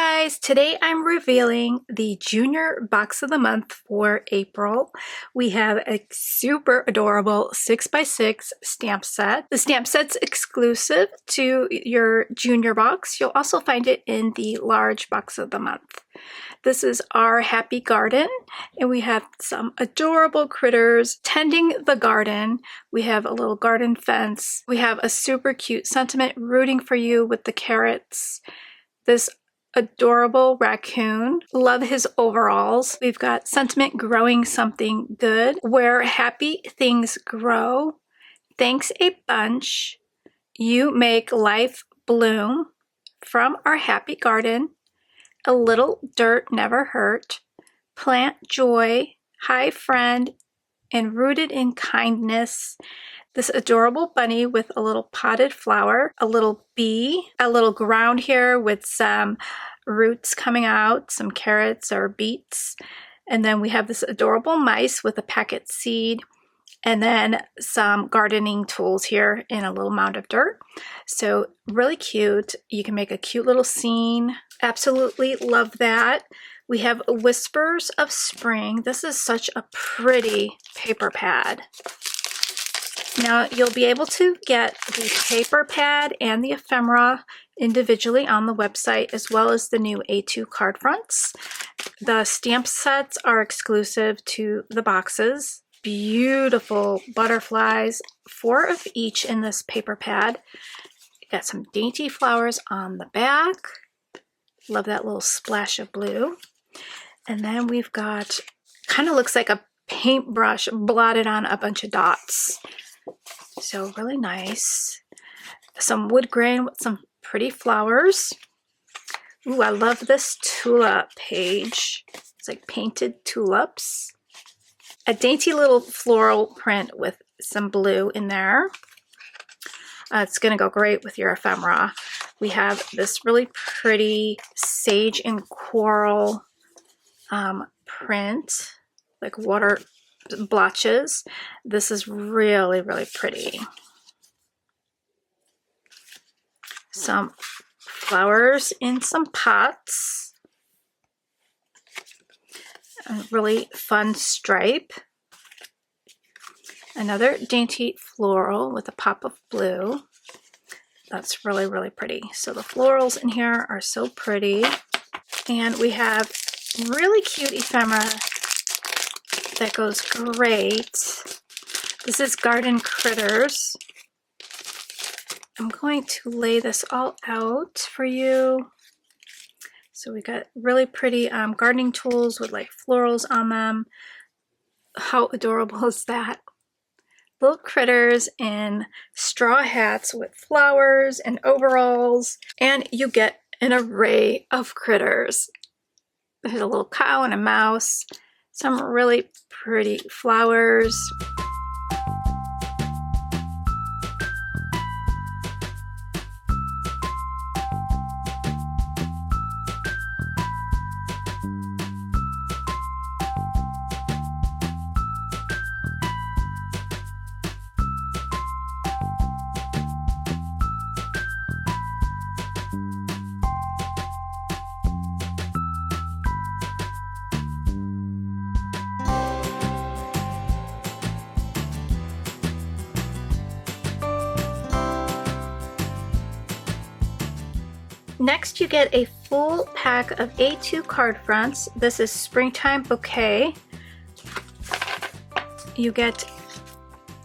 guys, today I'm revealing the junior box of the month for April. We have a super adorable 6x6 stamp set. The stamp set's exclusive to your junior box. You'll also find it in the large box of the month. This is our happy garden, and we have some adorable critters tending the garden. We have a little garden fence. We have a super cute sentiment rooting for you with the carrots. This adorable raccoon. Love his overalls. We've got sentiment growing something good. Where happy things grow. Thanks a bunch. You make life bloom. From our happy garden. A little dirt never hurt. Plant joy. Hi friend. And rooted in kindness. This adorable bunny with a little potted flower, a little bee, a little ground here with some roots coming out, some carrots or beets. And then we have this adorable mice with a packet seed, and then some gardening tools here in a little mound of dirt. So really cute. You can make a cute little scene. Absolutely love that. We have Whispers of Spring. This is such a pretty paper pad. Now you'll be able to get the paper pad and the ephemera individually on the website, as well as the new A2 card fronts. The stamp sets are exclusive to the boxes. Beautiful butterflies, 4 of each in this paper pad. Got some dainty flowers on the back. Love that little splash of blue. And then we've got, kind of looks like a paintbrush blotted on a bunch of dots. So really nice. Some wood grain with some pretty flowers. Ooh, I love this tulip page. It's like painted tulips. A dainty little floral print with some blue in there. It's going to go great with your ephemera. We have this really pretty sage and coral print, like water blotches. This is really, really pretty. Some flowers in some pots. A really fun stripe. Another dainty floral with a pop of blue. That's really, really pretty. So the florals in here are so pretty. And we have really cute ephemera that goes great. This is Garden Critters. I'm going to lay this all out for you. So we got really pretty gardening tools with like florals on them. How adorable is that? Little critters in straw hats with flowers and overalls, and you get an array of critters. There's a little cow and a mouse, some really pretty flowers. Next, you get a full pack of A2 card fronts. This is Springtime Bouquet. You get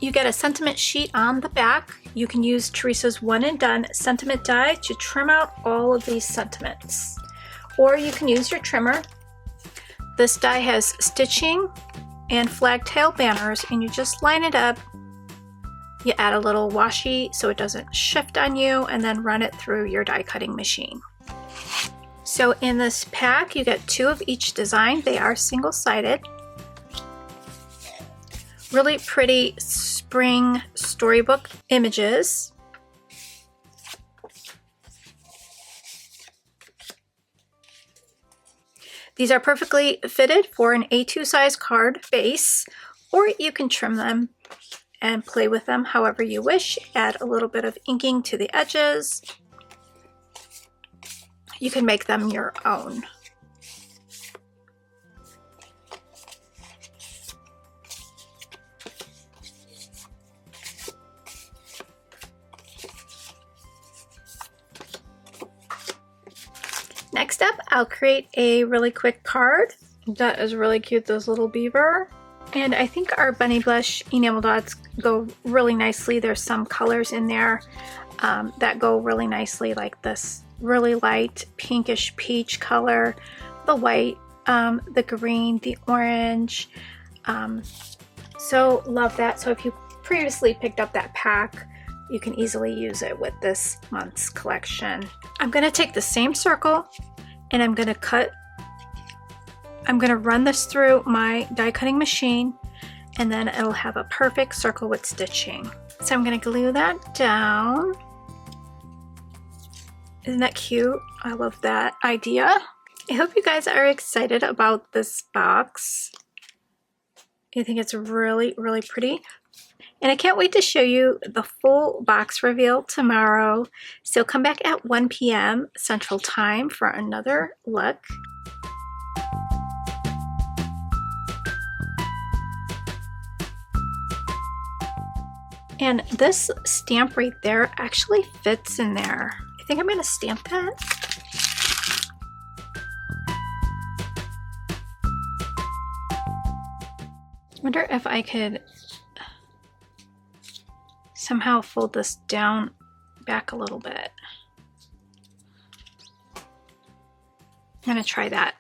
a sentiment sheet on the back. You can use Teresa's One and Done sentiment die to trim out all of these sentiments. Or you can use your trimmer. This die has stitching and flag tail banners, and you just line it up. You add a little washi so it doesn't shift on you, and then run it through your die cutting machine. So in this pack, you get 2 of each design. They are single-sided. Really pretty spring storybook images. These are perfectly fitted for an A2 size card base, or you can trim them and play with them however you wish. Add a little bit of inking to the edges. you can make them your own. Next up, I'll create a really quick card. That is really cute, this little beaver. And I think our bunny blush enamel dots go really nicely. There's some colors in there that go really nicely, like this really light pinkish peach color, the white, the green, the orange. So love that. So if you previously picked up that pack, you can easily use it with this month's collection. I'm going to take the same circle and I'm going to run this through my die cutting machine, and then it'll have a perfect circle with stitching. So I'm going to glue that down. Isn't that cute? I love that idea. I hope you guys are excited about this box. I think it's really, really pretty. And I can't wait to show you the full box reveal tomorrow. So come back at 1 p.m. Central Time for another look. And this stamp right there actually fits in there. I think I'm going to stamp that. I wonder if I could somehow fold this down back a little bit. I'm going to try that.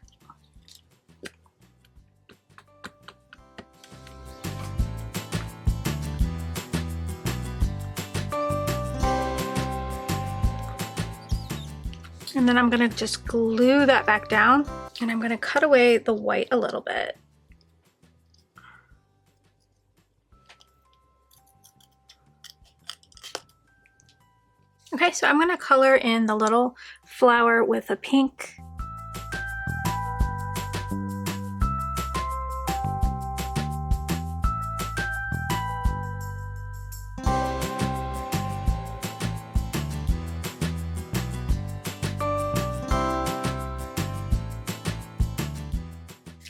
And then I'm going to just glue that back down, and I'm going to cut away the white a little bit. Okay, so I'm going to color in the little flower with a pink.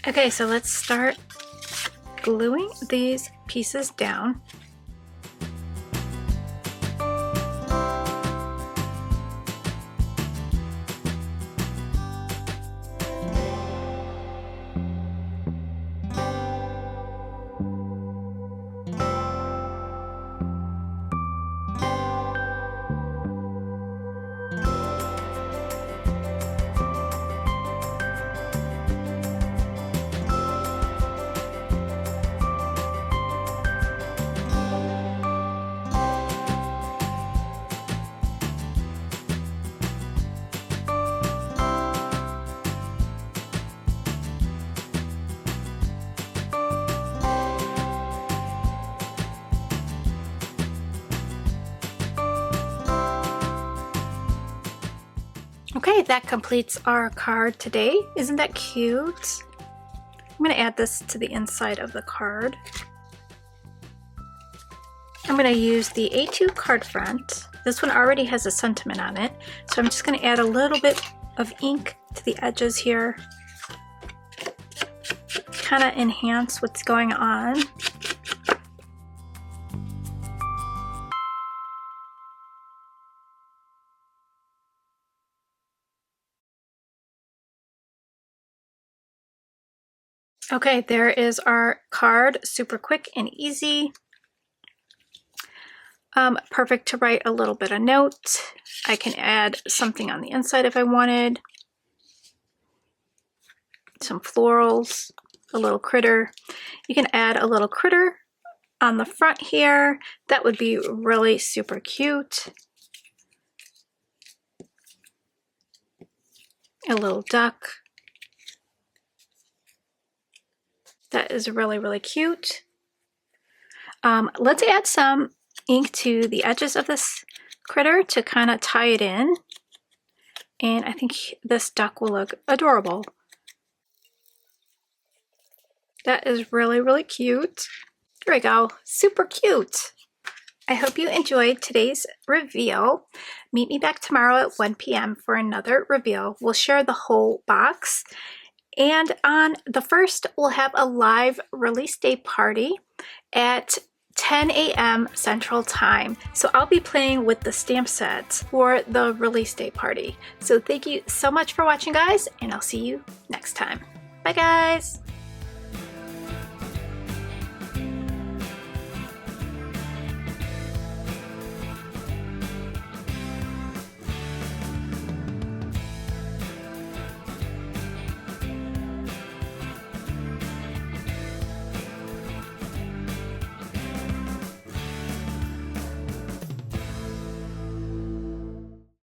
Okay, so let's start gluing these pieces down. Okay, that completes our card today. Isn't that cute? I'm going to add this to the inside of the card. I'm going to use the A2 card front. This one already has a sentiment on it, so I'm just going to add a little bit of ink to the edges here. Kind of enhance what's going on. Okay, there is our card. Super quick and easy. Perfect to write a little bit of note. I can add something on the inside if I wanted. Some florals, a little critter. You can add a little critter on the front here. That would be really super cute. A little duck. That is really, really cute. Let's add some ink to the edges of this critter to kind of tie it in. And I think this duck will look adorable. That is really, really cute. There we go. Super cute. I hope you enjoyed today's reveal. Meet me back tomorrow at 1 p.m. for another reveal. We'll share the whole box. And on the 1st, we'll have a live release day party at 10 a.m. Central Time. So I'll be playing with the stamp sets for the release day party. So thank you so much for watching, guys, and I'll see you next time. Bye, guys.